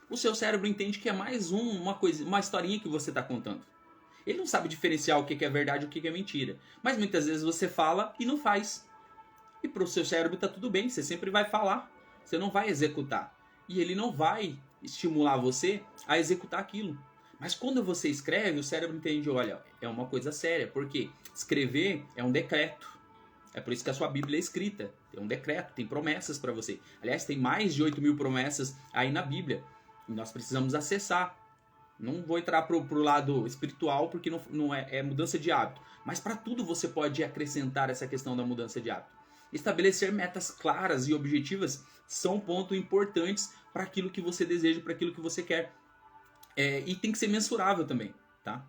S1: O seu cérebro entende que é mais uma historinha que você está contando. Ele não sabe diferenciar o que é verdade e o que é mentira. Mas muitas vezes você fala e não faz. E para o seu cérebro está tudo bem, você sempre vai falar. Você não vai executar. E ele não vai estimular você a executar aquilo. Mas quando você escreve, o cérebro entende, olha, é uma coisa séria. Porque escrever é um decreto. É por isso que a sua Bíblia é escrita. Tem um decreto, tem promessas para você. Aliás, tem mais de 8.000 promessas aí na Bíblia. E nós precisamos acessar. Não vou entrar pro lado espiritual, porque não é mudança de hábito. Mas para tudo você pode acrescentar essa questão da mudança de hábito. Estabelecer metas claras e objetivas são pontos importantes para aquilo que você deseja, para aquilo que você quer. E tem que ser mensurável também, tá?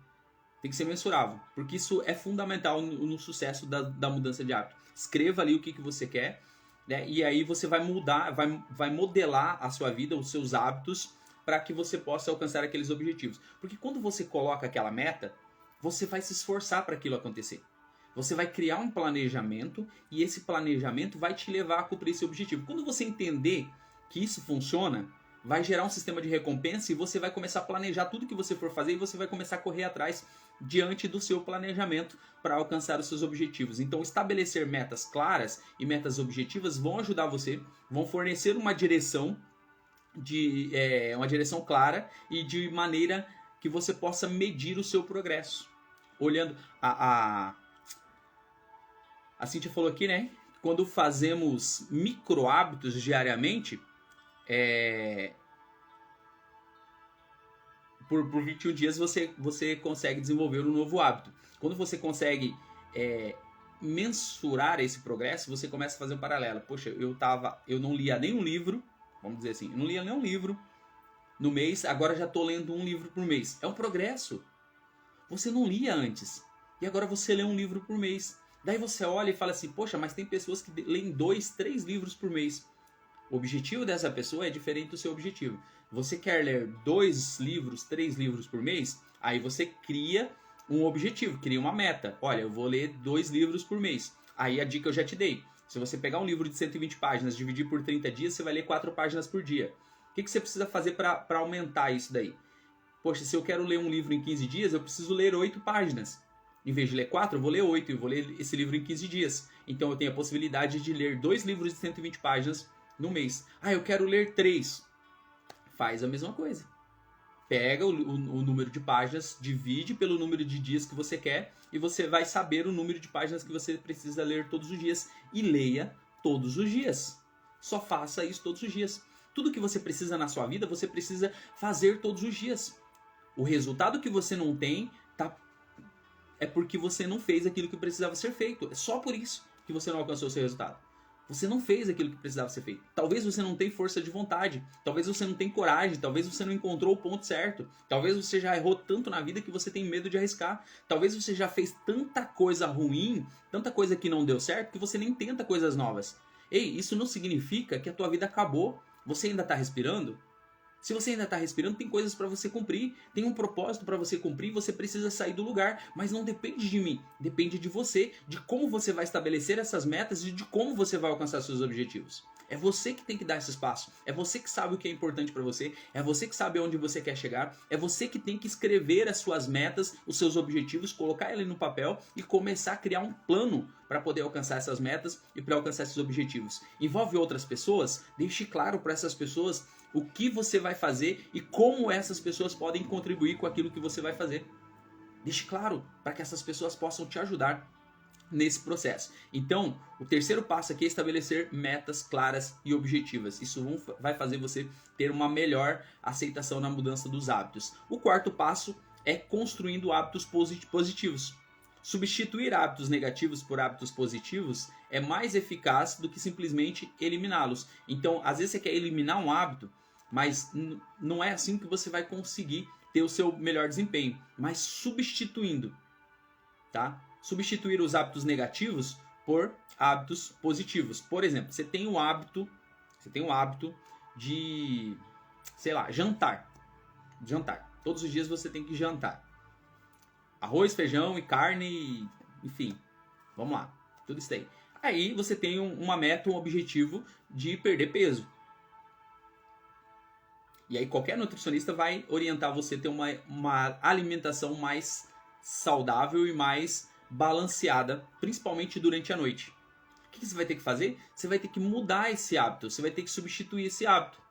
S1: Tem que ser mensurável, porque isso é fundamental no sucesso da mudança de hábito. Escreva ali o que você quer, né? E aí você vai mudar, vai modelar a sua vida, os seus hábitos, para que você possa alcançar aqueles objetivos. Porque quando você coloca aquela meta, você vai se esforçar para aquilo acontecer. Você vai criar um planejamento e esse planejamento vai te levar a cumprir esse objetivo. Quando você entender que isso funciona, vai gerar um sistema de recompensa e você vai começar a planejar tudo que você for fazer e você vai começar a correr atrás diante do seu planejamento para alcançar os seus objetivos. Então, estabelecer metas claras e metas objetivas vão ajudar você, vão fornecer uma direção uma direção clara e de maneira que você possa medir o seu progresso. Olhando a Cíntia falou aqui, né? Quando fazemos micro hábitos diariamente, por 21 dias você consegue desenvolver um novo hábito. Quando você consegue mensurar esse progresso, você começa a fazer um paralelo. Poxa, eu não lia nenhum livro, vamos dizer assim, eu não lia nenhum livro no mês, agora já estou lendo um livro por mês. É um progresso. Você não lia antes, e agora você lê um livro por mês. Daí você olha e fala assim, poxa, mas tem pessoas que leem 2, 3 livros por mês. O objetivo dessa pessoa é diferente do seu objetivo. Você quer ler 2 livros, 3 livros por mês? Aí você cria um objetivo, cria uma meta. Olha, eu vou ler 2 livros por mês. Aí a dica eu já te dei. Se você pegar um livro de 120 páginas, dividir por 30 dias, você vai ler 4 páginas por dia. O que você precisa fazer para aumentar isso daí? Poxa, se eu quero ler um livro em 15 dias, eu preciso ler 8 páginas. Em vez de ler 4, eu vou ler 8 e vou ler esse livro em 15 dias. Então eu tenho a possibilidade de ler 2 livros de 120 páginas no mês. Ah, eu quero ler 3. Faz a mesma coisa. Pega o número de páginas, divide pelo número de dias que você quer e você vai saber o número de páginas que você precisa ler todos os dias. E leia todos os dias. Só faça isso todos os dias. Tudo que você precisa na sua vida, você precisa fazer todos os dias. O resultado que você não tem é porque você não fez aquilo que precisava ser feito. É só por isso que você não alcançou o seu resultado. Você não fez aquilo que precisava ser feito. Talvez você não tenha força de vontade. Talvez você não tenha coragem. Talvez você não encontrou o ponto certo. Talvez você já errou tanto na vida que você tem medo de arriscar. Talvez você já fez tanta coisa ruim, tanta coisa que não deu certo, que você nem tenta coisas novas. Ei, isso não significa que a tua vida acabou. Você ainda está respirando? Se você ainda está respirando, tem coisas para você cumprir, tem um propósito para você cumprir, você precisa sair do lugar, mas não depende de mim, depende de você, de como você vai estabelecer essas metas e de como você vai alcançar seus objetivos. É você que tem que dar esse espaço, é você que sabe o que é importante para você, é você que sabe onde você quer chegar, é você que tem que escrever as suas metas, os seus objetivos, colocar ele no papel e começar a criar um plano para poder alcançar essas metas e para alcançar esses objetivos. Envolve outras pessoas? Deixe claro para essas pessoas o que você vai fazer e como essas pessoas podem contribuir com aquilo que você vai fazer. Deixe claro para que essas pessoas possam te ajudar nesse processo. Então, o terceiro passo aqui é estabelecer metas claras e objetivas. Isso vai fazer você ter uma melhor aceitação na mudança dos hábitos. O quarto passo é construindo hábitos positivos. Substituir hábitos negativos por hábitos positivos é mais eficaz do que simplesmente eliminá-los. Então, às vezes você quer eliminar um hábito, mas não é assim que você vai conseguir ter o seu melhor desempenho, mas substituindo, tá? Substituir os hábitos negativos por hábitos positivos. Por exemplo, você tem um hábito de, sei lá, jantar. Todos os dias você tem que jantar. Arroz, feijão e carne, enfim. Vamos lá. Tudo isso aí. Aí você tem uma meta, um objetivo de perder peso. E aí qualquer nutricionista vai orientar você a ter uma alimentação mais saudável e mais balanceada, principalmente durante a noite. O que você vai ter que fazer? Você vai ter que mudar esse hábito, você vai ter que substituir esse hábito.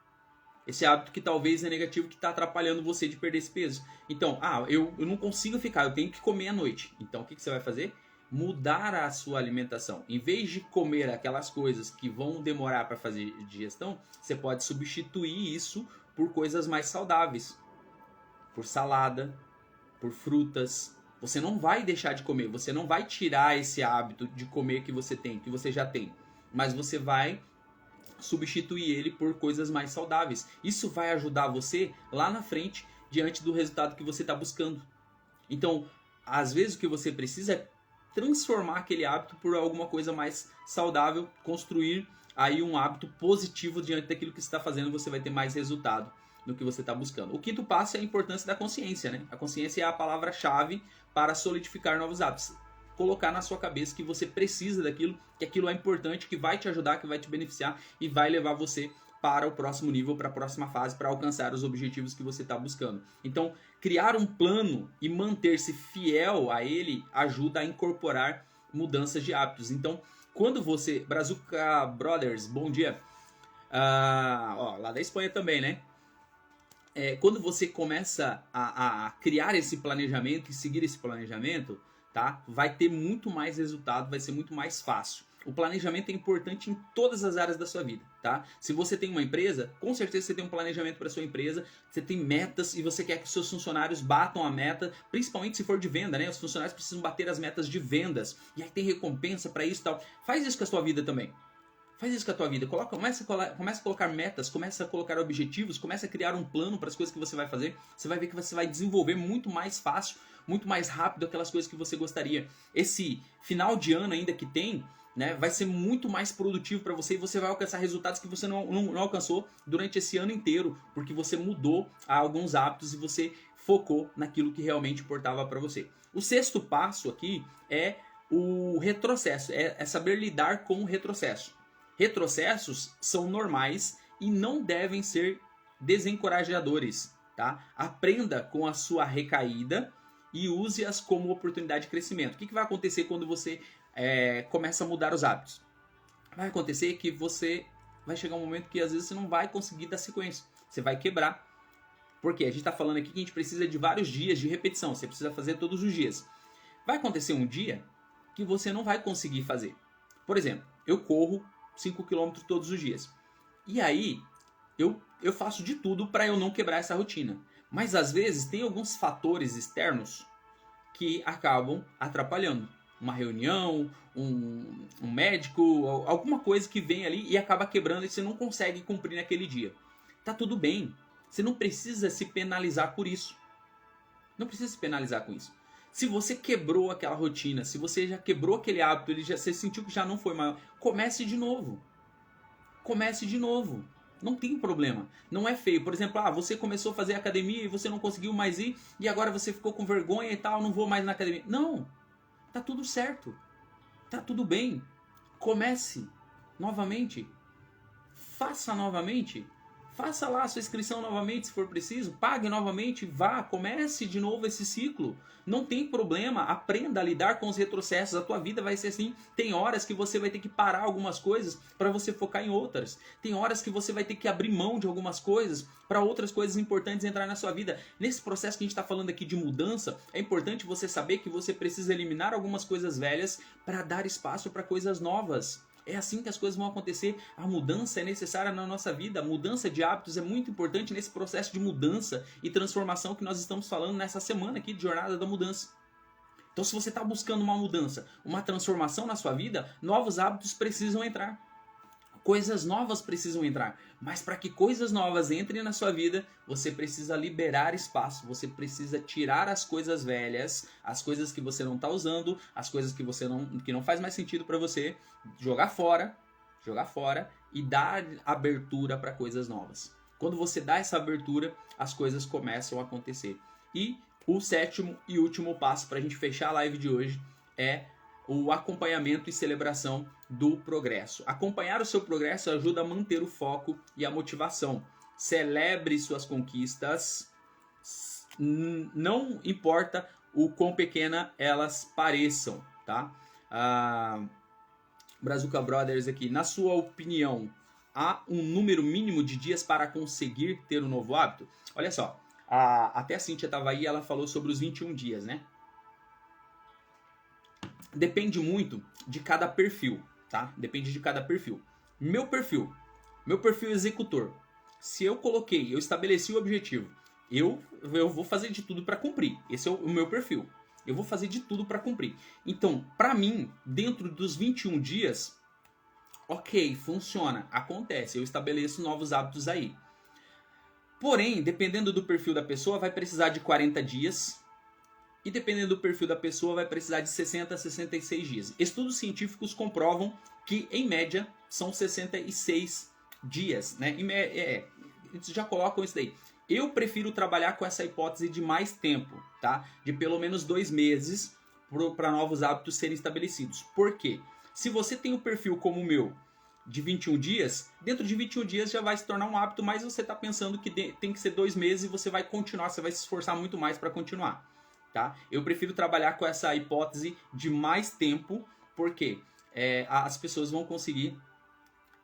S1: Esse hábito que talvez é negativo, que está atrapalhando você de perder esse peso. Então, eu não consigo ficar, eu tenho que comer à noite. Então o que você vai fazer? Mudar a sua alimentação. Em vez de comer aquelas coisas que vão demorar para fazer digestão, você pode substituir isso por coisas mais saudáveis. Por salada, por frutas. Você não vai deixar de comer, você não vai tirar esse hábito de comer que você já tem. Mas você vai substituir ele por coisas mais saudáveis. Isso vai ajudar você lá na frente, diante do resultado que você está buscando. Então, às vezes o que você precisa é transformar aquele hábito por alguma coisa mais saudável, construir aí um hábito positivo diante daquilo que você está fazendo, você vai ter mais resultado no que você está buscando. O quinto passo é a importância da consciência, né? A consciência é a palavra-chave para solidificar novos hábitos. Colocar na sua cabeça que você precisa daquilo, que aquilo é importante, que vai te ajudar, que vai te beneficiar e vai levar você para o próximo nível, para a próxima fase, para alcançar os objetivos que você está buscando. Então, criar um plano e manter-se fiel a ele ajuda a incorporar mudanças de hábitos. Então, quando você... Brazuca Brothers, bom dia. Lá da Espanha também, né? Quando você começa a criar esse planejamento e seguir esse planejamento, tá? Vai ter muito mais resultado, vai ser muito mais fácil. O planejamento é importante em todas as áreas da sua vida, tá? Se você tem uma empresa, com certeza você tem um planejamento para sua empresa, você tem metas e você quer que os seus funcionários batam a meta, principalmente se for de venda, né? Os funcionários precisam bater as metas de vendas e aí tem recompensa para isso e tal. Faz isso com a sua vida também. Faz isso com a tua vida. Começa a colocar metas, começa a colocar objetivos, começa a criar um plano para as coisas que você vai fazer. Você vai ver que você vai desenvolver muito mais fácil, muito mais rápido aquelas coisas que você gostaria. Esse final de ano ainda que tem, né, vai ser muito mais produtivo para você e você vai alcançar resultados que você não alcançou durante esse ano inteiro, porque você mudou alguns hábitos e você focou naquilo que realmente importava para você. O sexto passo aqui é o retrocesso, é saber lidar com o retrocesso. Retrocessos são normais e não devem ser desencorajadores, tá? Aprenda com a sua recaída e use-as como oportunidade de crescimento. O que vai acontecer quando você começa a mudar os hábitos? Vai acontecer que você vai chegar um momento que às vezes você não vai conseguir dar sequência. Você vai quebrar. Por quê? A gente está falando aqui que a gente precisa de vários dias de repetição. Você precisa fazer todos os dias. Vai acontecer um dia que você não vai conseguir fazer. Por exemplo, eu corro 5 km todos os dias. E aí, eu faço de tudo para eu não quebrar essa rotina. Mas às vezes tem alguns fatores externos que acabam atrapalhando. Uma reunião, um médico, alguma coisa que vem ali e acaba quebrando e você não consegue cumprir naquele dia. Tá tudo bem. Você não precisa se penalizar por isso. Não precisa se penalizar com isso. Se você quebrou aquela rotina, se você já quebrou aquele hábito, você sentiu que já não foi maior, comece de novo. Comece de novo. Não tem problema. Não é feio. Por exemplo, você começou a fazer academia e você não conseguiu mais ir e agora você ficou com vergonha e tal, não vou mais na academia. Não. Tá tudo certo. Tá tudo bem. Comece novamente. Faça novamente. Faça lá a sua inscrição novamente se for preciso. Pague novamente. Vá. Comece de novo esse ciclo. Não tem problema. Aprenda a lidar com os retrocessos. A tua vida vai ser assim. Tem horas que você vai ter que parar algumas coisas para você focar em outras. Tem horas que você vai ter que abrir mão de algumas coisas para outras coisas importantes entrar na sua vida. Nesse processo que a gente está falando aqui de mudança, é importante você saber que você precisa eliminar algumas coisas velhas para dar espaço para coisas novas. É assim que as coisas vão acontecer. A mudança é necessária na nossa vida. A mudança de hábitos é muito importante nesse processo de mudança e transformação que nós estamos falando nessa semana aqui de Jornada da Mudança. Então, se você está buscando uma mudança, uma transformação na sua vida, novos hábitos precisam entrar. Coisas novas precisam entrar. Mas para que coisas novas entrem na sua vida, você precisa liberar espaço. Você precisa tirar as coisas velhas, as coisas que você não está usando, as coisas que não faz mais sentido para você, jogar fora e dar abertura para coisas novas. Quando você dá essa abertura, as coisas começam a acontecer. E o sétimo e último passo para a gente fechar a live de hoje é o acompanhamento e celebração do progresso. Acompanhar o seu progresso ajuda a manter o foco e a motivação. Celebre suas conquistas, não importa o quão pequena elas pareçam, tá? Brazuca Brothers aqui, na sua opinião, há um número mínimo de dias para conseguir ter um novo hábito? Olha só, até a Cíntia estava aí, ela falou sobre os 21 dias, né? Depende muito de cada perfil, tá? Depende de cada perfil. Meu perfil executor. Se eu estabeleci o objetivo, eu vou fazer de tudo para cumprir. Esse é o meu perfil. Eu vou fazer de tudo para cumprir. Então, para mim, dentro dos 21 dias, ok, funciona, acontece. Eu estabeleço novos hábitos aí. Porém, dependendo do perfil da pessoa, vai precisar de 40 dias. E dependendo do perfil da pessoa, vai precisar de 60 a 66 dias. Estudos científicos comprovam que, em média, são 66 dias, né? Eles já colocam isso daí. Eu prefiro trabalhar com essa hipótese de mais tempo, tá? De pelo menos 2 meses para novos hábitos serem estabelecidos. Por quê? Se você tem um perfil como o meu, de 21 dias, dentro de 21 dias já vai se tornar um hábito, mas você está pensando que tem que ser 2 meses e você vai continuar, você vai se esforçar muito mais para continuar. Tá? Eu prefiro trabalhar com essa hipótese de mais tempo, porque as pessoas vão conseguir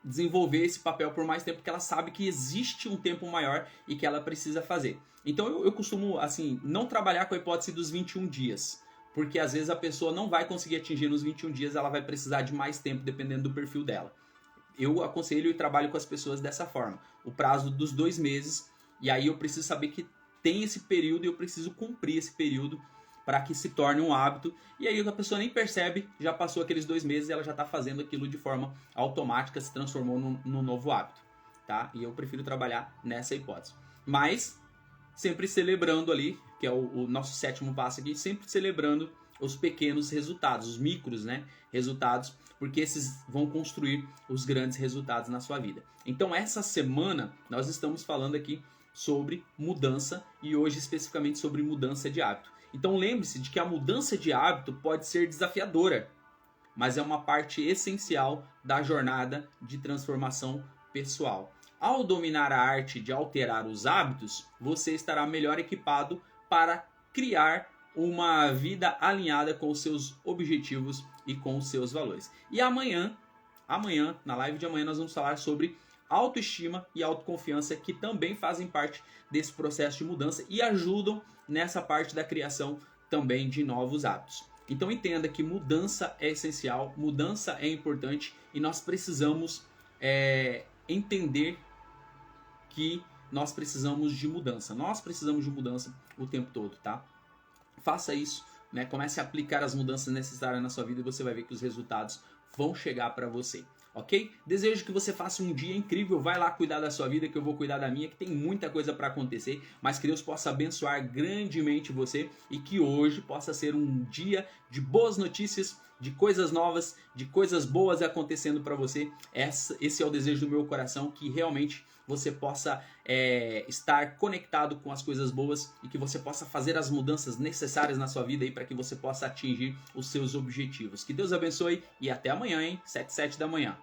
S1: desenvolver esse papel por mais tempo, porque ela sabe que existe um tempo maior e que ela precisa fazer. Então eu costumo assim não trabalhar com a hipótese dos 21 dias, porque às vezes a pessoa não vai conseguir atingir nos 21 dias, ela vai precisar de mais tempo dependendo do perfil dela. Eu aconselho e trabalho com as pessoas dessa forma, o prazo dos 2 meses, e aí eu preciso saber que tem esse período e eu preciso cumprir esse período para que se torne um hábito. E aí a pessoa nem percebe, já passou aqueles 2 meses e ela já está fazendo aquilo de forma automática, se transformou num novo hábito. Tá? E eu prefiro trabalhar nessa hipótese. Mas sempre celebrando ali, que é o nosso 7º passo aqui, sempre celebrando os pequenos resultados, os micros, né, resultados, porque esses vão construir os grandes resultados na sua vida. Então essa semana nós estamos falando aqui sobre mudança e hoje especificamente sobre mudança de hábito. Então lembre-se de que a mudança de hábito pode ser desafiadora, mas é uma parte essencial da jornada de transformação pessoal. Ao dominar a arte de alterar os hábitos, você estará melhor equipado para criar uma vida alinhada com os seus objetivos e com os seus valores. E amanhã, na live de amanhã, nós vamos falar sobre autoestima e autoconfiança, que também fazem parte desse processo de mudança e ajudam nessa parte da criação também de novos hábitos. Então entenda que mudança é essencial, mudança é importante e nós precisamos entender que nós precisamos de mudança. Nós precisamos de mudança o tempo todo, tá? Faça isso, né? Comece a aplicar as mudanças necessárias na sua vida e você vai ver que os resultados vão chegar para você. Ok? Desejo que você faça um dia incrível, vai lá cuidar da sua vida, que eu vou cuidar da minha, que tem muita coisa para acontecer, mas que Deus possa abençoar grandemente você e que hoje possa ser um dia de boas notícias, de coisas novas, de coisas boas acontecendo para você. Esse é o desejo do meu coração, que realmente você possa estar conectado com as coisas boas e que você possa fazer as mudanças necessárias na sua vida para que você possa atingir os seus objetivos. Que Deus abençoe e até amanhã, hein? 7h07 da manhã.